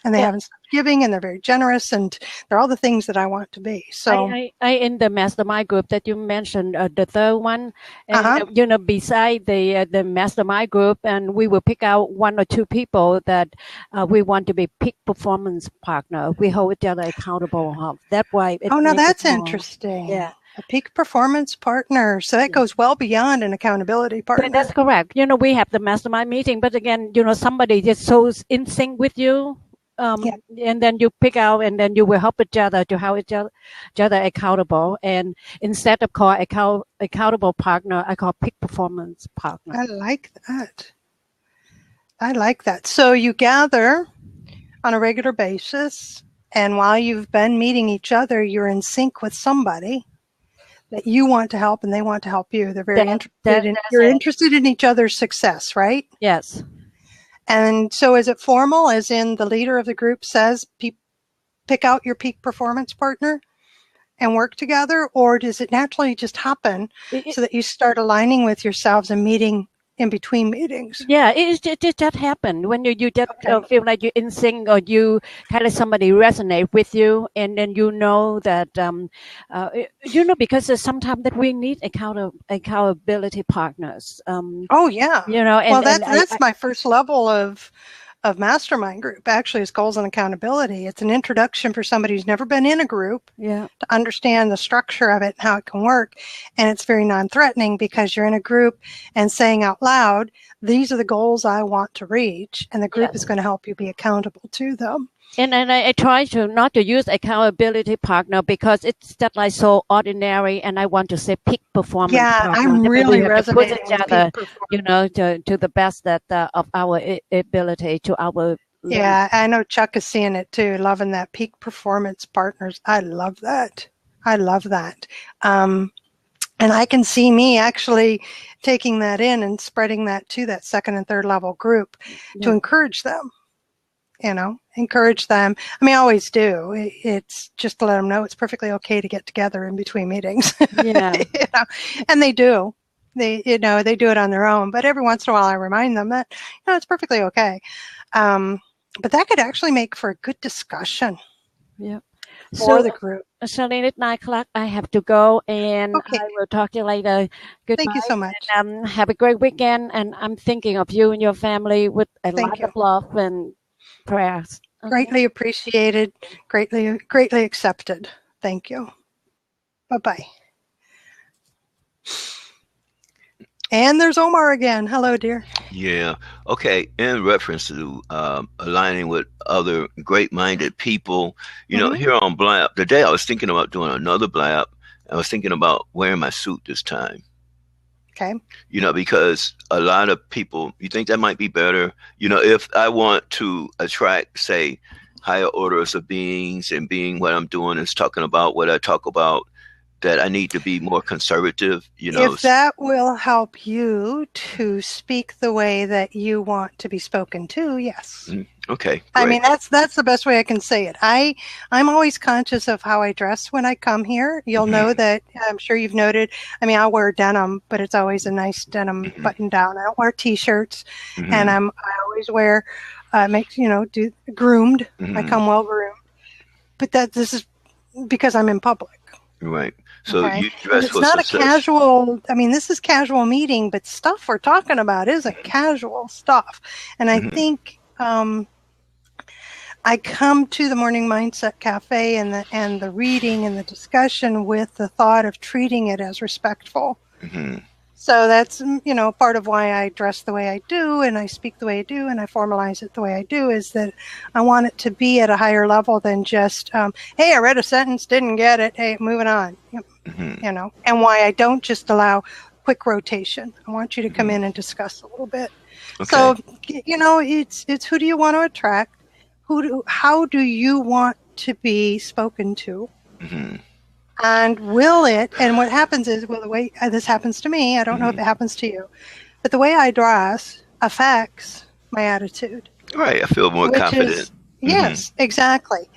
And they haven't stopped giving, and they're very generous, and they're all the things that I want to be. So I in the mastermind group that you mentioned, the third one, and you know, beside the mastermind group, and we will pick out one or two people that we want to be peak performance partner. We hold each other accountable. That way. Now that's interesting. Yeah. A peak performance partner. So that goes well beyond an accountability partner. That's correct. You know, we have the mastermind meeting, but again, you know, somebody just so in sync with you. And then you pick out, and then you will help each other to hold each other accountable. And instead of call accountable partner, I call peak performance partner. I like that. So you gather on a regular basis, and while you've been meeting each other, you're in sync with somebody that you want to help, and they want to help you. They're very interested. You're interested in each other's success, right? Yes. And so is it formal, as in the leader of the group says, pick out your peak performance partner and work together? Or does it naturally just happen so that you start aligning with yourselves and meeting in between meetings? Yeah, it just happened when you just feel like you're in sync, or you kind of somebody resonate with you, and then you know that you know, because sometimes that we need accountability partners. You know, and that's my first level of Mastermind Group. Actually, it's goals and accountability. It's an introduction for somebody who's never been in a group to understand the structure of it and how it can work. And it's very non-threatening because you're in a group and saying out loud, these are the goals I want to reach, and the group is going to help you be accountable to them. And I try to not to use accountability partner because it's that like so ordinary, and I want to say peak performance. Yeah, partner. I'm really resonating with each other, you know, to the best that of our ability, to our. Yeah, I know Chuck is seeing it too, loving that peak performance partners. I love that. And I can see me actually taking that in and spreading that to that second and third level group to encourage them. You know, encourage them. I mean, I always do. It's just to let them know it's perfectly okay to get together in between meetings. Yeah. You know, and they do. They do it on their own. But every once in a while, I remind them that, you know, it's perfectly okay. But that could actually make for a good discussion. Yeah. For the group. Charlene, at 9 o'clock, I have to go, and I will talk to you later. Goodbye. Thank you so much. And, have a great weekend. And I'm thinking of you and your family with a lot of love and prayers. Okay. Greatly appreciated, greatly accepted. Thank you. Bye-bye. And there's Omar again. Hello, dear. Yeah. Okay. In reference to aligning with other great-minded people, here on Blab, today I was thinking about doing another Blab. I was thinking about wearing my suit this time. Okay. Because a lot of people, you think that might be better? If I want to attract, say, higher orders of beings, and being what I'm doing is talking about what I talk about, that I need to be more conservative, If that will help you to speak the way that you want to be spoken to, yes. Okay, great. I mean, that's the best way I can say it. I'm always conscious of how I dress when I come here. You'll know that, I'm sure you've noted. I mean, I wear denim, but it's always a nice denim button down. I don't wear t-shirts, and I always wear, groomed. I come well groomed. But this is because I'm in public. Right. So okay? you dress it's not success. A casual, I mean, this is casual meeting, but stuff we're talking about isn't casual stuff. And I think I come to the Morning Mindset Cafe and the reading and the discussion with the thought of treating it as respectful. So that's, part of why I dress the way I do, and I speak the way I do, and I formalize it the way I do, is that I want it to be at a higher level than just, hey, I read a sentence, didn't get it, hey, moving on, and why I don't just allow quick rotation. I want you to come in and discuss a little bit. Okay. So, it's who do you want to attract? How do you want to be spoken to? And will it, and what happens is, well, the way this happens to me, I don't know if it happens to you, but the way I dress affects my attitude. Right, I feel more confident. Yes, exactly.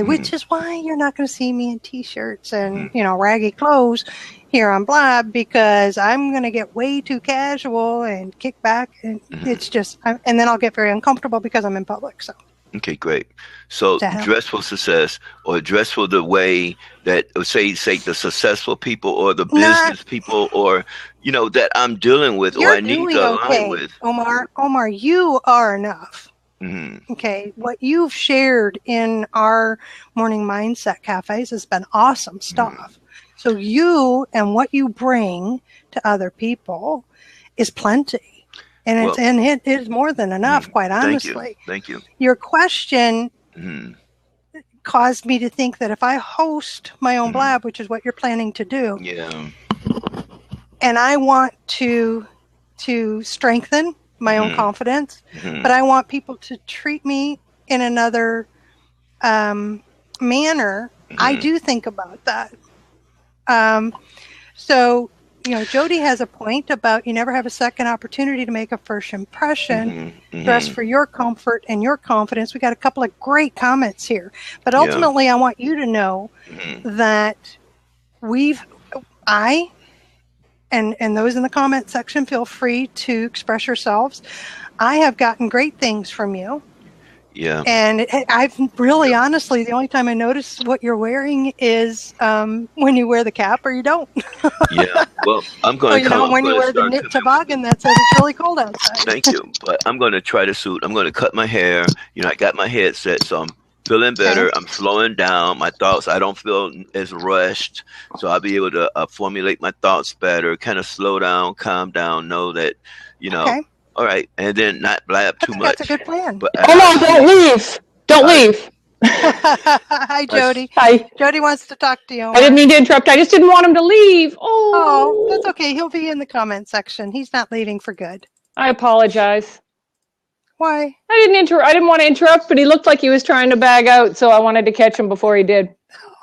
Which is why you're not going to see me in t-shirts and, raggy clothes here on Blab, because I'm going to get way too casual and kick back, and it's just, and then I'll get very uncomfortable because I'm in public, so. Okay, great. So dress for success, or dress for the way that, say the successful people or the business people, or, that I'm dealing with, or I need to align with. Omar, you are enough. Okay. What you've shared in our Morning Mindset Cafes has been awesome stuff. So you and what you bring to other people is plenty. And it is more than enough, quite honestly. Thank you. Your question caused me to think that if I host my own Blab, which is what you're planning to do, and I want to strengthen my own confidence, but I want people to treat me in another manner, I do think about that. So, Jody has a point about you never have a second opportunity to make a first impression. Dress for your comfort and your confidence. We got a couple of great comments here. But ultimately, I want you to know that and those in the comment section, feel free to express yourselves. I have gotten great things from you. Yeah. And I've really, honestly, the only time I notice what you're wearing is when you wear the cap or you don't. Yeah. Well, I'm going to come. When you wear the knit toboggan that says it's really cold outside. Thank you. But I'm going to try the suit. I'm going to cut my hair. I got my headset, so I'm feeling better. I'm slowing down my thoughts. I don't feel as rushed, so I'll be able to formulate my thoughts better, kind of slow down, calm down, know that, Okay. All right, and then not blab too much. That's a good plan. But hold on, don't leave. Don't leave. Hi, Jody. Hi. Jody wants to talk to you. I didn't mean to interrupt. I just didn't want him to leave. Oh, that's okay. He'll be in the comment section. He's not leaving for good. I apologize. Why? I didn't want to interrupt, but he looked like he was trying to bag out, so I wanted to catch him before he did.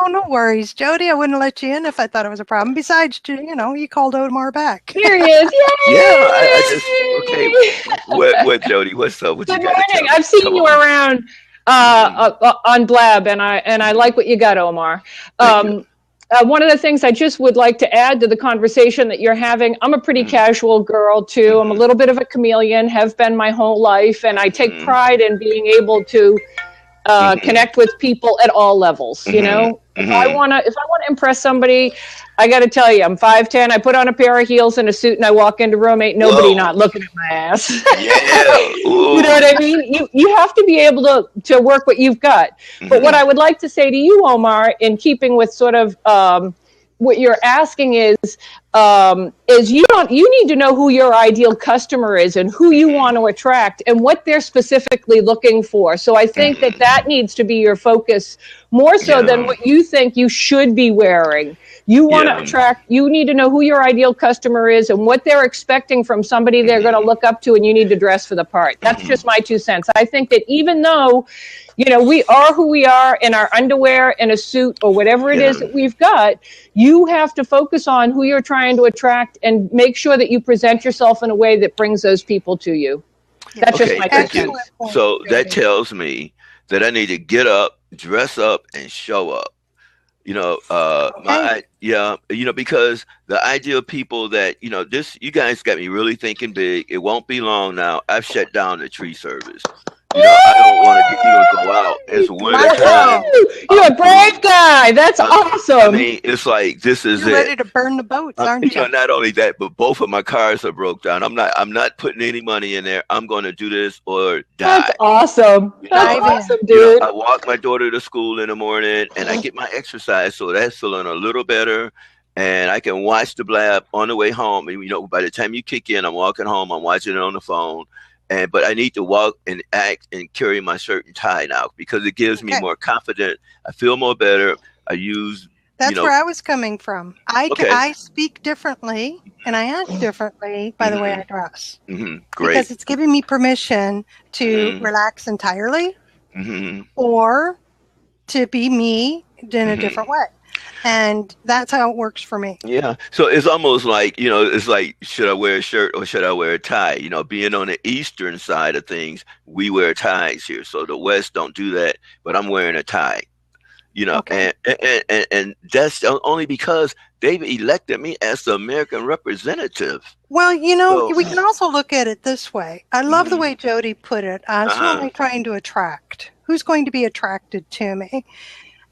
Oh, no worries, Jody. I wouldn't let you in if I thought it was a problem. Besides, you called Omar back. Here he is. Yay! Yeah, what, Jody? What's up? Good morning. I've seen you around on Blab, and I like what you got, Omar. One of the things I just would like to add to the conversation that you're having, I'm a pretty casual girl, too. I'm a little bit of a chameleon, have been my whole life, and I take pride in being able to connect with people at all levels. If I want to impress somebody, I got to tell you, I'm 5'10". I put on a pair of heels and a suit, and I walk into a room. Ain't nobody not looking at my ass. You know what I mean? You have to be able to work what you've got. But what I would like to say to you, Omar, in keeping with sort of asking is you need to know who your ideal customer is and who you want to attract and what they're specifically looking for. So I think that needs to be your focus more so than what you think you should be wearing. You want to attract, you need to know who your ideal customer is and what they're expecting from somebody they're going to look up to, and you need to dress for the part. That's just my 2 cents. I think that even though, we are who we are in our underwear and a suit or whatever it is that we've got, you have to focus on who you're trying to attract and make sure that you present yourself in a way that brings those people to you. That's just my 2 cents. So that tells me that I need to get up, dress up, and show up. Because the ideal people that, you guys got me really thinking big. It won't be long now. I've shut down the tree service. I don't want to even go out. It's winter time. You're a brave guy. That's awesome. I mean, it's like, this is You're ready to burn the boats, aren't you? Not only that, but both of my cars are broke down. I'm not putting any money in there. I'm going to do this or die. That's awesome. That's awesome, dude. I walk my daughter to school in the morning and I get my exercise, so that's feeling a little better. And I can watch the Blab on the way home. And, by the time you kick in, I'm walking home. I'm watching it on the phone. But I need to walk and act and carry my shirt and tie now because it gives me more confidence. I feel more better. I use. That's where I was coming from. I speak differently and I act differently by the way I dress. Great. Because it's giving me permission to relax entirely or to be me in a different way. And that's how it works for me. Yeah. So it's almost like, it's like, should I wear a shirt or should I wear a tie? Being on the eastern side of things, we wear ties here. So the West don't do that, but I'm wearing a tie, and that's only because they've elected me as the American representative. Well, we can also look at it this way. I love the way Jody put it. Who am I trying to attract? Who's going to be attracted to me?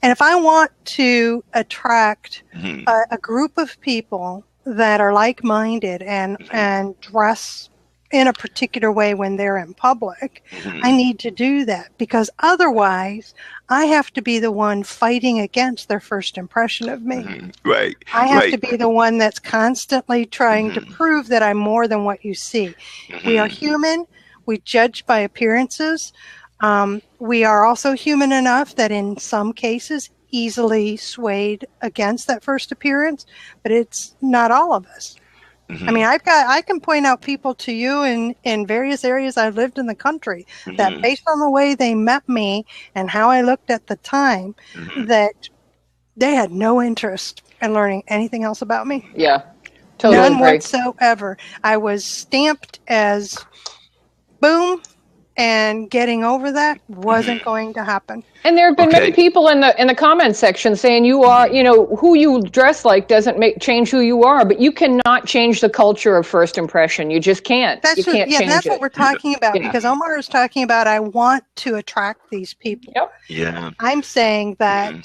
And if I want to attract a group of people that are like-minded and dress in a particular way when they're in public, I need to do that because otherwise I have to be the one fighting against their first impression of me. Right. I have to be the one that's constantly trying to prove that I'm more than what you see. We are human. We judge by appearances. We are also human enough that in some cases easily swayed against that first appearance, but it's not all of us. I mean, I can point out people to you in various areas I've lived in the country that based on the way they met me and how I looked at the time, that they had no interest in learning anything else about me. Yeah, totally. None whatsoever. I was stamped as boom, and getting over that wasn't going to happen. And there have been many people in the comments section saying you are, who you dress like doesn't change who you are, but you cannot change the culture of first impression. You just can't. That's change what we're talking about because Omar is talking about I want to attract these people. Yep. Yeah. I'm saying that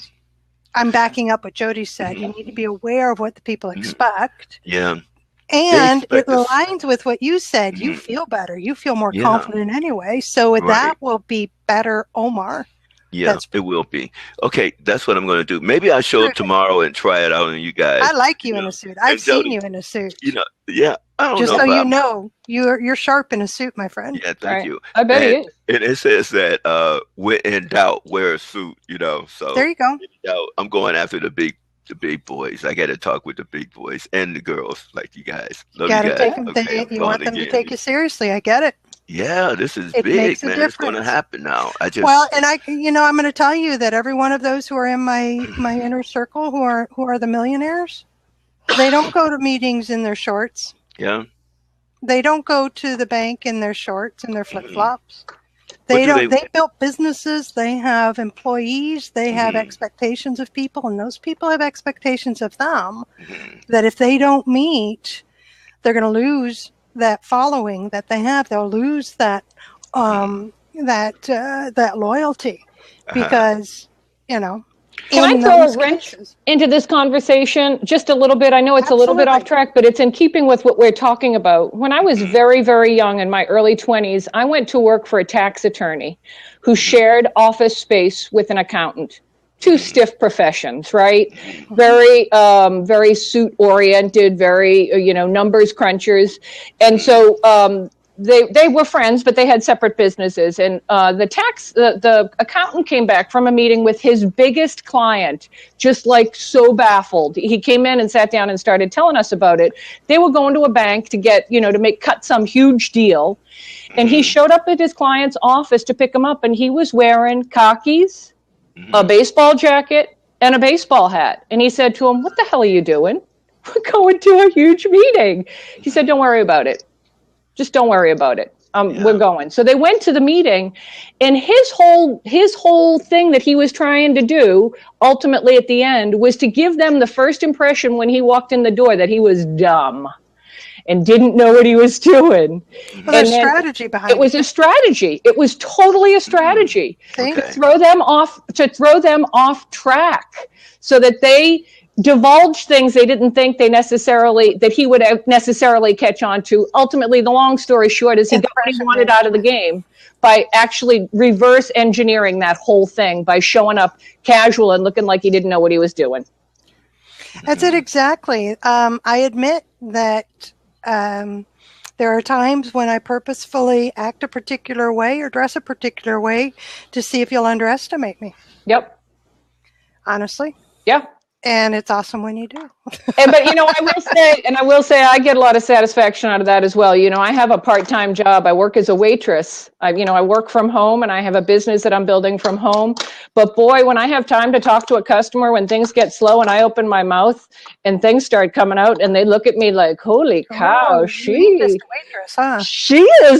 I'm backing up what Jody said. You need to be aware of what the people expect. Yeah. And it aligns with what you said. You feel better. You feel more confident anyway. So that will be better, Omar. Yeah, it will be. Okay, that's what I'm going to do. Maybe I'll show up tomorrow and try it out on you guys. I like you in a suit. I've seen you in a suit. Yeah. I don't know. Just so you know, you're sharp in a suit, my friend. Yeah, thank you. I bet he is. And it says that when in doubt, wear a suit, So there you go. I'm going after the big boys. I got to talk with the big boys and the girls like you guys. Love you guys. Take them. You want them to take you seriously. I get it. Yeah, this is big, man. It's going to happen now. And I'm going to tell you that every one of those who are in my inner circle, who are the millionaires, they don't go to meetings in their shorts. Yeah. They don't go to the bank in their shorts and their flip-flops. They built businesses. They have employees. They have expectations of people, and those people have expectations of them that if they don't meet, they're going to lose that following that they have. They'll lose that that loyalty because Can I throw a wrench into this conversation just a little bit? I know it's a little bit off track, but it's in keeping with what we're talking about. When I was very, very young in my early 20s, I went to work for a tax attorney who shared office space with an accountant. two stiff professions, right? Very, very suit oriented, very, numbers crunchers. And so, they were friends, but they had separate businesses. And the accountant came back from a meeting with his biggest client, just like so baffled. He came in and sat down and started telling us about it. They were going to a bank to get, to cut some huge deal. And he showed up at his client's office to pick him up, and he was wearing khakis, a baseball jacket, and a baseball hat. And he said to him, "What the hell are you doing?" "We're going to a huge meeting." He said, "Don't worry about it. Just don't worry about it. We're going." So they went to the meeting, and his whole thing that he was trying to do ultimately at the end was to give them the first impression when he walked in the door that he was dumb and didn't know what he was doing. Well, there's strategy behind it. It was a strategy. It was totally a strategy to throw them off track so that they divulge things they didn't think that he would necessarily catch on to. Ultimately, the long story short is he got what he wanted out of the game by actually reverse engineering that whole thing by showing up casual and looking like he didn't know what he was doing. That's it exactly. I admit that there are times when I purposefully act a particular way or dress a particular way to see if you'll underestimate me. Yep. Honestly. Yeah. And it's awesome when you do. But I will say I get a lot of satisfaction out of that as well. I have a part-time job. I work as a waitress. I work from home, and I have a business that I'm building from home. But boy, when I have time to talk to a customer, when things get slow and I open my mouth and things start coming out and they look at me like, "Holy cow, she is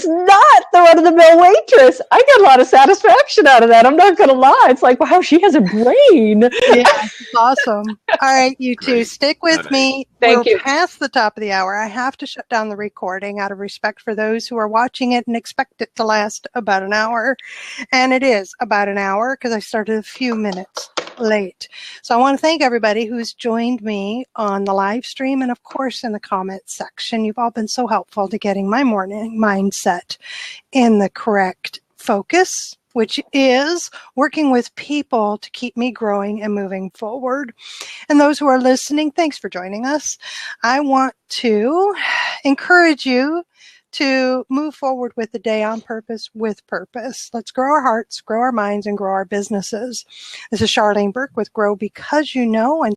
not the run-of-the-mill waitress." I get a lot of satisfaction out of that. I'm not going to lie. It's like, wow, she has a brain. Yeah, it's awesome. All right, you two, stick with me. Thank you. We're past the top of the hour. I have to shut down the recording out of respect for those who are watching it and expect it to last about an hour. And it is about an hour because I started a few minutes late. So I want to thank everybody who's joined me on the live stream and, of course, in the comments section. You've all been so helpful to getting my morning mindset in the correct focus, which is working with people to keep me growing and moving forward. And those who are listening, thanks for joining us. I want to encourage you to move forward with the day on purpose with purpose. Let's grow our hearts, grow our minds, and grow our businesses. This is Charlene Burke with Grow Because You Know, and